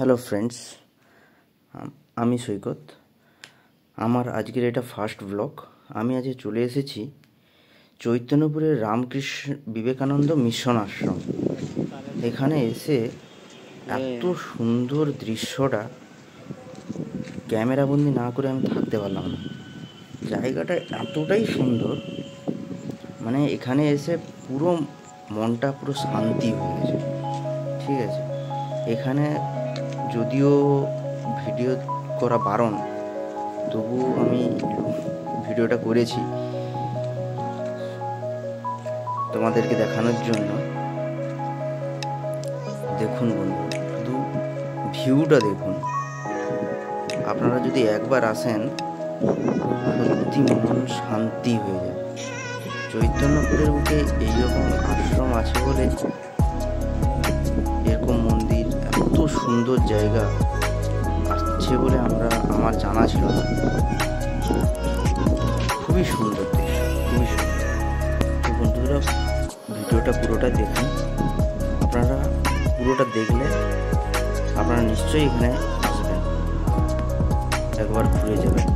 Hello friends, আমি সৈকত। আমার আজকের এটা ফার্স্ট ব্লগ। আমি আজকে চলে এসেছি চৈতন্যপুরের রামকৃষ্ণ বিবেকানন্দ মিশন আশ্রম। এখানে এসে এত সুন্দর দৃশ্যটা ক্যামেরাবন্দি না করে আমি থাকতে পারলাম না। জায়গাটা এতটাই সুন্দর, মানে এখানে এসে পুরো মনটা পুরো শান্তি হয়ে গেছে। ঠিক আছে, এখানে যদিও ভিডিও করা বারণ, তবু আমি ভিডিওটা করেছি তোমাদেরকে দেখানোর জন্য। দেখুন বন্ধু, শুধু ভিউটা দেখুন। আপনারা যদি একবার আসেন, সত্যি মন শান্তি হয়ে যায়। চৈতন্যপুরের বুকে এইরকম আশ্রম আছে বলে, এরকম মন্দির, এত সুন্দর জায়গা আছে বলে আমার জানা ছিল না। খুবই সুন্দর দৃশ্য, খুবই সুন্দর। তো বন্ধুরা, ভিডিওটা পুরোটা দেখুন। আপনারা পুরোটা দেখলে আপনারা নিশ্চয়ই এখানে আসবেন, একবার ঘুরে যাবেন।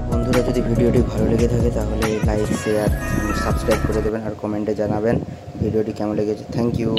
বন্ধুরা, যদি ভিডিওটি ভালো লেগে থাকে তাহলে লাইক, শেয়ার, সাবস্ক্রাইব করে দেবেন আর কমেন্টে জানাবেন ভিডিওটি কেমন লেগেছে। Thank you.